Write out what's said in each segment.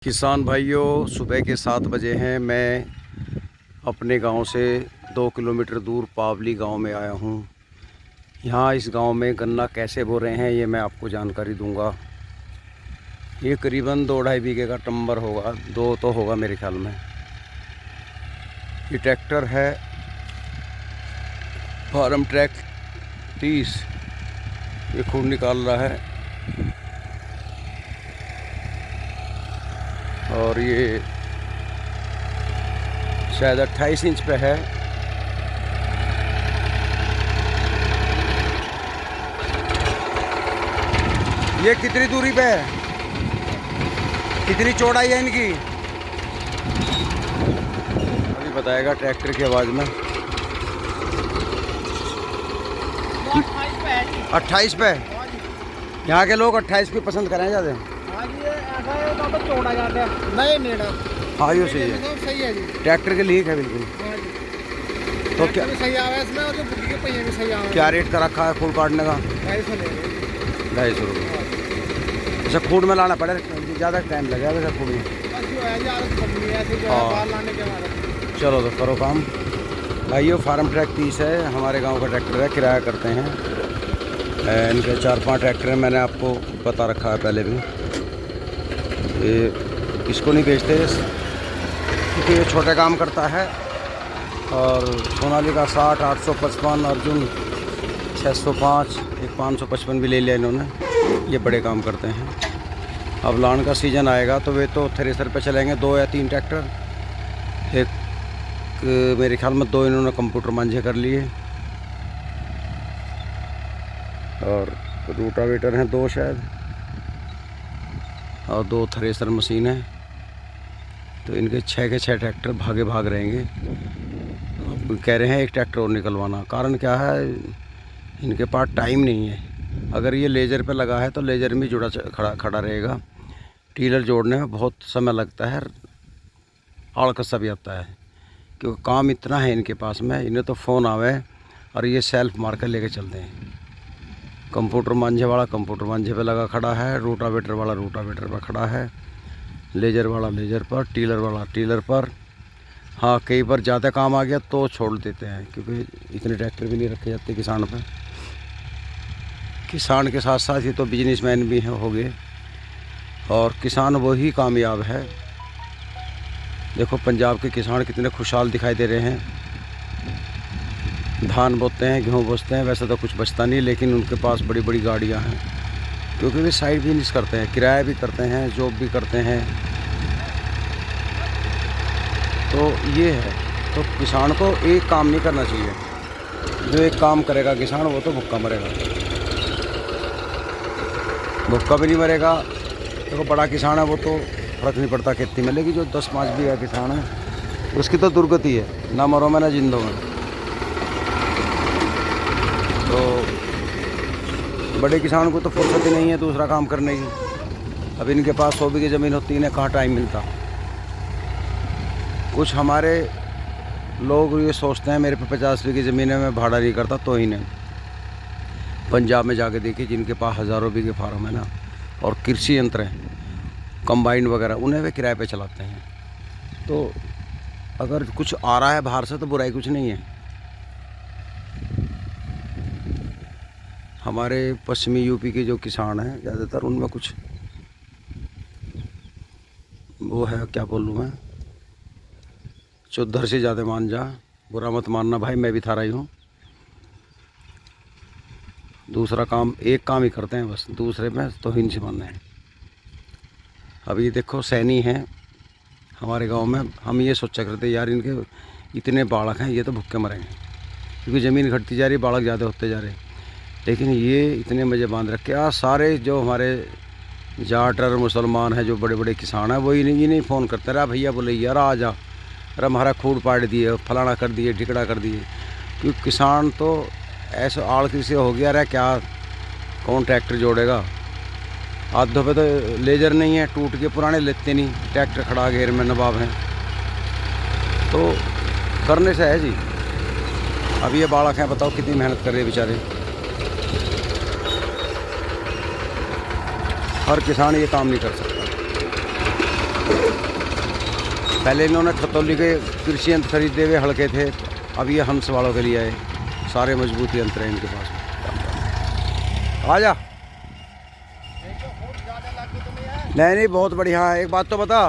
किसान भाइयों, सुबह के 7 बजे हैं। मैं अपने गांव से 2 किलोमीटर दूर पावली गांव में आया हूं। यहां इस गांव में गन्ना कैसे बो रहे हैं ये मैं आपको जानकारी दूंगा। ये करीबन 2-2.5 बीघे का टम्बर होगा, 2 तो होगा मेरे ख्याल में। ये ट्रैक्टर है फार्म ट्रैक 30, ये खून निकाल रहा है। और ये शायद 28 इंच पे है। ये कितनी दूरी पे है, कितनी चौड़ाई है इनकी, अभी बताएगा ट्रैक्टर की आवाज़ में। 28 पे। यहाँ के लोग 28 पे पसंद करें ज़्यादा। हाँ ये सही है, ट्रैक्टर के लिए है बिल्कुल। तो क्या सही आ इसमें, और जो बुकी के पहिए भी सही आ। क्या रेट का रखा है खून काटने का? 250 रुपये। अच्छा, खून में लाना पड़े, ज़्यादा टाइम लगेगा वैसे खून में। चलो तो करो काम भाइयों। फार्म ट्रैक 30 है, हमारे गांव का ट्रैक्टर है, किराया करते हैं। इनके 4-5 ट्रैक्टर हैं, मैंने आपको बता रखा है पहले भी। ये इसको नहीं बेचते क्योंकि ये छोटे काम करता है। और सोनालिका 60, 855, अर्जुन 605, एक 555 भी ले लिया इन्होंने। ये बड़े काम करते हैं। अब लान का सीज़न आएगा तो वे तो थ्रेसर पे चलेंगे, 2 या 3 ट्रैक्टर। एक मेरे ख्याल में 2 इन्होंने कंप्यूटर मांझे कर लिए, और रूटावेटर हैं 2 शायद, और 2 थ्रेसर मशीन है। तो इनके 6 के 6 ट्रैक्टर भाग रहेंगे। कह रहे हैं एक ट्रैक्टर और निकलवाना। कारण क्या है, इनके पास टाइम नहीं है। अगर ये लेजर पे लगा है तो लेजर में जुड़ा खड़ा रहेगा। टीलर जोड़ने में बहुत समय लगता है, आलकसा भी आता है, क्योंकि काम इतना है इनके पास में। इन्हें तो फ़ोन आवे और ये सेल्फ मार कर लेके चलते हैं। कंप्यूटर मांझे वाला कंप्यूटर मांझे पे लगा खड़ा है, रोटावेटर वाला रोटावेटर पर खड़ा है, लेजर वाला लेजर पर, टीलर वाला टीलर पर। हाँ, कई बार ज़्यादा काम आ गया तो छोड़ देते हैं, क्योंकि इतने ट्रैक्टर भी नहीं रखे जाते किसान पर। किसान के साथ साथ ही तो बिजनेसमैन भी हैं हो गए, और किसान वही कामयाब है। देखो पंजाब के किसान कितने खुशहाल दिखाई दे रहे हैं। धान बोते हैं, गेहूँ बोते हैं, वैसे तो कुछ बचता नहीं, लेकिन उनके पास बड़ी बड़ी गाड़ियाँ हैं, क्योंकि वे साइड बिजनेस करते हैं, किराया भी करते हैं, जॉब भी करते हैं। तो ये है, तो किसान को एक काम नहीं करना चाहिए। जो एक काम करेगा किसान, वो तो भूखा मरेगा। भूखा भी नहीं मरेगा। देखो बड़ा किसान है वो तो फर्क नहीं पड़ता खेती में, लेकिन जो 10-5 बीघा किसान है उसकी तो दुर्गति है, ना मरो में ना जिंदो में। तो बड़े किसान को तो फुर्सत ही नहीं है दूसरा काम करने की। अब इनके पास 100 बीघे ज़मीन होती है, इन्हें कहाँ टाइम मिलता। कुछ हमारे लोग ये सोचते हैं मेरे पे 50 बीघे ज़मीन है, मैं भाड़ा नहीं करता, तो ही नहीं। पंजाब में जाके देखिए, जिनके पास हज़ारों बीघे फार्म है ना, और कृषि यंत्र हैं, कंबाइन वगैरह, उन्हें वे किराए पे चलाते हैं। तो अगर कुछ आ रहा है बाहर से तो बुराई कुछ नहीं है। हमारे पश्चिमी यूपी के जो किसान हैं ज़्यादातर, उनमें कुछ वो है, क्या बोलूँ मैं, चौधर से ज़्यादा मान जा। बुरा मत मानना भाई, मैं भी था रही हूँ। दूसरा काम, एक काम ही करते हैं बस, दूसरे में तौहीन से मानना है। अब ये देखो सैनी हैं हमारे गांव में। हम ये सोचा करते यार, इनके इतने बालक हैं, ये तो भूखे मरेंगे, क्योंकि ज़मीन घटती जा रही, बालक ज़्यादा होते जा रहे। लेकिन ये इतने मज़े बांध रखे। सारे जो हमारे जाट और मुसलमान हैं, जो बड़े बड़े किसान हैं, वो इन्हीं फ़ोन करते रहा, भैया बोले यार आ जा, अरे हमारा खूड पाड़ दिए, फलाना कर दिए, ढिकड़ा कर दिए। क्योंकि किसान तो ऐसे आलसी से हो गया रहा, क्या कौन ट्रैक्टर जोड़ेगा। आधों पे तो लेजर नहीं है, टूट के पुराने लेते नहीं, ट्रैक्टर खड़ा घेर में नवाब हैं, तो करने से है जी। अब ये बालक हैं, बताओ कितनी मेहनत कर रहे हैं बेचारे। हर किसान ये काम नहीं कर सकता। पहले इन्होंने खतौली के कृषि यंत्र खरीदे हुए हल्के थे, अब ये हंस वालों के लिए आए। सारे मजबूत यंत्र हैं इनके पास। आ जा। नहीं बहुत बढ़िया है। एक बात तो बता,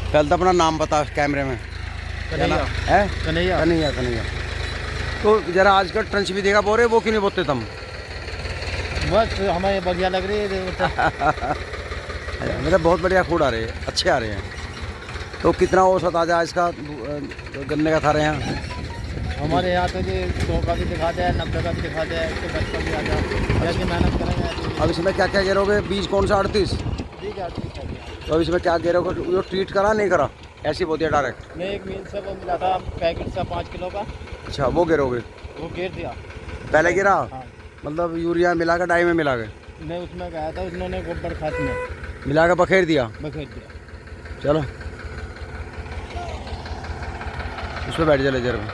पहले तो अपना नाम बता कैमरे में। है कन्हैया। कन्हैया। कन्हैया तो जरा आजकल ट्रंच भी देखा बोरे, वो क्यों नहीं बोते तुम? बस हमें बढ़िया लग रही है। मतलब बहुत बढ़िया फूड आ रहे हैं, अच्छे आ रहे हैं। तो कितना औसत आ जाए इसका गन्ने का था रहे हैं? हमारे यहाँ तो जी 100 का भी दिखाते हैं, 90 का भी दिखाते हैं, 110 का भी आ जाए। जैसे मेहनत करेंगे। अब इसमें क्या क्या गिरोगे? बीज कौन सा? 38? ठीक है। तो अब इसमें क्या गिरोगे? जो ट्रीट करा नहीं करा, ऐसी बोल दिया डायरेक्ट? मैं एक मील से वो मिला था पैकेट सा 5 किलो का, अच्छा, वो गिरोगे? वो गिर दिया। पहले गिरा? हाँ। मतलब यूरिया मिला के, डाई में मिला के? मैं उसमें गया था, उन्होंने गोबर खाद में मिला के बखेर दिया? बखेर दिया। चलो उसमें बैठ जा लेजर में।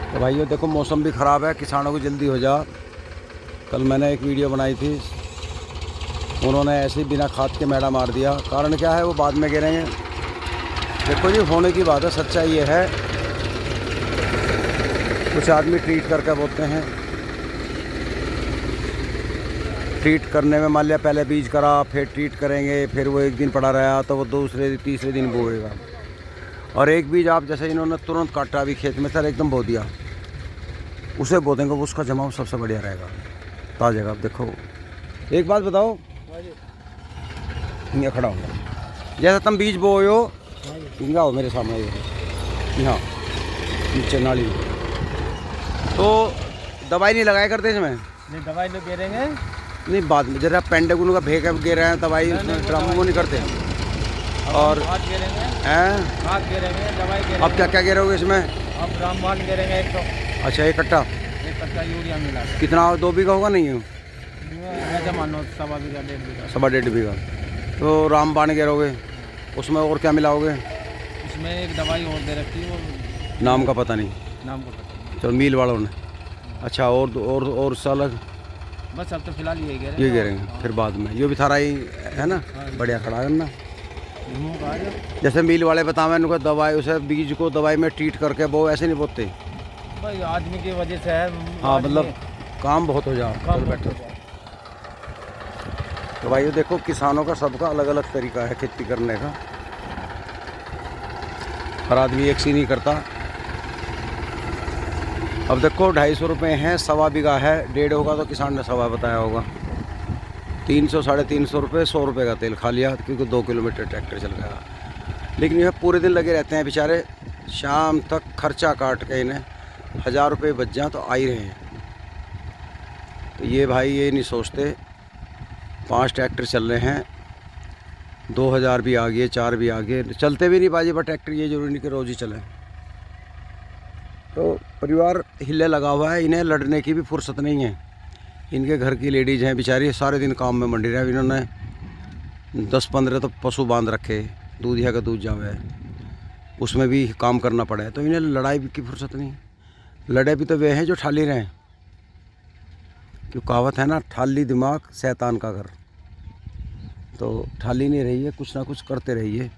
तो भाइयों देखो, मौसम भी ख़राब है, किसानों को जल्दी हो जा। कल मैंने एक वीडियो बनाई थी, उन्होंने ऐसे ही बिना खाद के मैडा मार दिया। कारण क्या है वो बाद में गिरेंगे। देखो जी, होने की बात है, सच्चाई ये है। कुछ आदमी ट्रीट करके बोलते हैं, ट्रीट करने में मान लिया पहले बीज करा, फिर ट्रीट करेंगे, फिर वो एक दिन पड़ा रहा तो वो दूसरे तीसरे दिन बोएगा। और एक बीज आप जैसे इन्होंने तुरंत काटा अभी खेत में, सर एकदम बो दिया, उसे बो देंगे, उसका जमाव सबसे बढ़िया रहेगा, ताज़ा का। अब देखो एक बात बताओ, यहाँ खड़ा होगा, जैसे तुम बीज बोए हो, इंगा हो मेरे सामने यहाँ नीचे नाली में, तो दवाई नहीं लगाया करते इसमें? नहीं, दवाई तो गिरेंगे नहीं, बाद में जरा पेंडेगुन का भेग गिर रहे हैं, दवाई ड्राम वो नहीं करते। और खाद गिरेंगे, हैं खाद गिरेंगे, दवाई गिरेंगे। अब क्या क्या गिरोगे इसमें? अब रामबाण गिरेंगे 100। अच्छा, एक कट्टा? एक कट्टा यूरिया मिला है। कितना? 2 बीघा होगा? नहीं है, ऐसे मानो 1.25 बीघा 1.5 बीघा। 1.5 बीघा। तो रामबाण गिरोगे, उसमें और क्या मिलाओगे? उसमें एक दवाई और दे रखी है, वो नाम का पता नहीं, नाम को पता चलो मिल वालों ने। अच्छा, और साल नहीं। बस अब तो फिलहाल ये गिरेंगे। ये गिरेंगे, फिर बाद में ये भी थारा ही है ना, बढ़िया खड़ा करना। जैसे मिल वाले बतावे उनको दवाई, उसे बीज को दवाई में ट्रीट करके वो ऐसे नहीं बोते भाई, आदमी की वजह से है। हाँ, मतलब काम बहुत हो जाए। काम चलो बैठो। तो भाई देखो, किसानों का सबका अलग अलग तरीका है खेती करने का, हर आदमी एक सी नहीं करता। अब देखो 250 रुपये हैं, 1.25 बीघा है, 1.5 होगा तो किसान ने 1.25 बताया होगा। 300 साढ़े 300 रुपये, 100 रुपये का तेल खा लिया, क्योंकि 2 किलोमीटर ट्रैक्टर चल गया। लेकिन यह पूरे दिन लगे रहते हैं बेचारे, शाम तक खर्चा काट के इन्हें 1000 रुपये बच जाए तो आ ही रहे हैं। तो ये भाई ये नहीं सोचते, 5 ट्रैक्टर चल रहे हैं, 2000 भी आ गए, 4 भी आ गए, चलते भी नहीं बाजी पर ट्रैक्टर, ये जरूरी नहीं कि रोज़ ही चलें। तो परिवार हिले लगा हुआ है, इन्हें लड़ने की भी फुर्सत नहीं है। इनके घर की लेडीज़ हैं बेचारी, सारे दिन काम में मंडी रहे। इन्होंने 10-15 तो पशु बांध रखे, दूधिया का दूध जावे, उसमें भी काम करना पड़ा है। तो इन्हें लड़ाई की फुर्सत नहीं। लड़े भी तो वे हैं जो ठाली रहे हैं, क्यों कहावत है ना, ठाली दिमाग शैतान का घर। तो ठाली नहीं रही है, कुछ ना कुछ करते रहिए,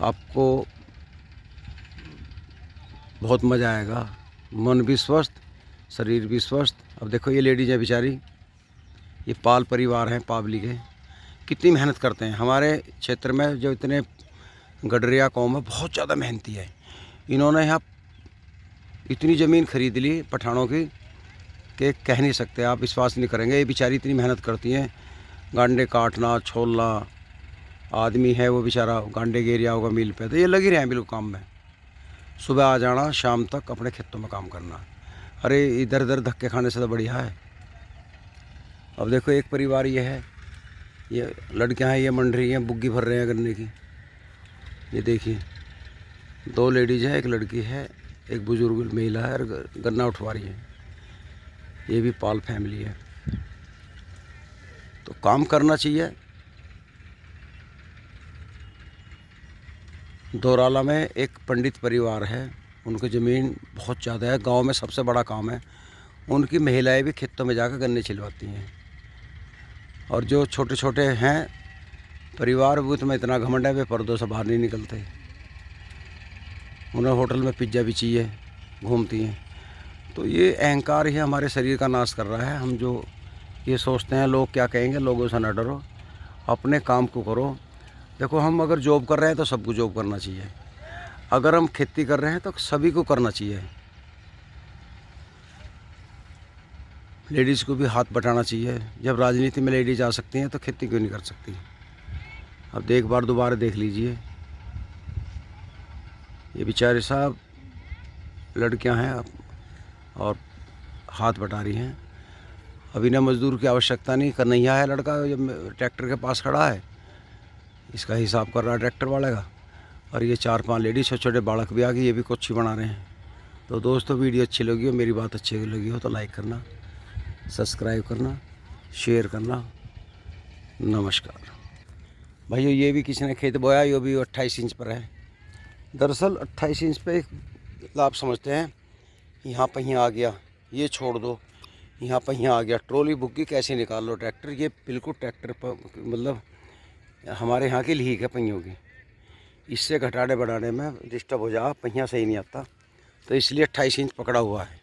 आपको बहुत मज़ा आएगा, मन भी स्वस्थ, शरीर भी स्वस्थ। अब देखो ये लेडीज है बेचारी, ये पाल परिवार हैं पावली के, कितनी मेहनत करते हैं। हमारे क्षेत्र में जो इतने गडरिया कौम है, बहुत ज़्यादा मेहनती है। इन्होंने यहाँ इतनी ज़मीन खरीद ली पठानों की कि कह नहीं सकते, आप विश्वास नहीं करेंगे। ये बेचारी इतनी मेहनत करती हैं, गांडे काटना, छोलना, आदमी है वो बेचारा गांडे गेरिया होगा मिल पे, तो ये लगी रहे हैं बिल्कुल काम में। सुबह आ जाना, शाम तक अपने खेतों में काम करना। अरे इधर उधर धक्के खाने से तो बढ़िया है। अब देखो एक परिवार ये है, ये लड़कियां हैं, ये मंड रही हैं, बुग्गी भर रहे हैं गन्ने की। ये देखिए 2 लेडीज़ हैं, एक लड़की है, एक बुजुर्ग महिला है, और गन्ना उठवा रही है। ये भी पाल फैमिली है। तो काम करना चाहिए। दोराला में एक पंडित परिवार है, उनकी ज़मीन बहुत ज़्यादा है, गांव में सबसे बड़ा काम है। उनकी महिलाएं भी खेतों में जाकर गन्ने छिलवाती हैं। और जो छोटे छोटे हैं परिवार, वो में इतना घमंड है वे पर्दों से बाहर नहीं निकलते। उन्हें होटल में पिज्ज़ा भी चाहिए, घूमती हैं। तो ये अहंकार ही हमारे शरीर का नाश कर रहा है। हम जो ये सोचते हैं लोग क्या कहेंगे, लोगों से ना डरो, अपने काम को करो। देखो, हम अगर जॉब कर रहे हैं तो सबको जॉब करना चाहिए, अगर हम खेती कर रहे हैं तो सभी को करना चाहिए। लेडीज़ को भी हाथ बटाना चाहिए। जब राजनीति में लेडीज आ सकती हैं तो खेती क्यों नहीं कर सकती। अब एक बार दोबारा देख लीजिए, ये बेचारे साहब लड़कियां हैं और हाथ बटा रही हैं। अभी ना मज़दूर की आवश्यकता नहीं, कन्हैया है लड़का जब ट्रैक्टर के पास खड़ा है, इसका हिसाब कर रहा है ट्रैक्टर वाले का। और ये 4-5 लेडीज छोटे छोटे बालक भी आ गए, ये भी कुछ ही बना रहे हैं। तो दोस्तों, वीडियो अच्छी लगी हो, मेरी बात अच्छी लगी हो तो लाइक करना, सब्सक्राइब करना, शेयर करना। नमस्कार भाइयों। ये भी किसी ने खेत बोया, ये भी 28 इंच पर है। दरअसल 28 इंच पे लाभ समझते हैं, यहाँ पहिया आ गया, ये छोड़ दो, यहाँ पहिया आ गया, ट्रॉली बुग्गी कैसे निकाल लो ट्रैक्टर। ये बिल्कुल ट्रैक्टर पर मतलब हमारे यहाँ की लीक है पहियों की, इससे घटाने बढ़ाने में डिस्टर्ब हो जा, पहिया सही नहीं आता, तो इसलिए 28 इंच पकड़ा हुआ है।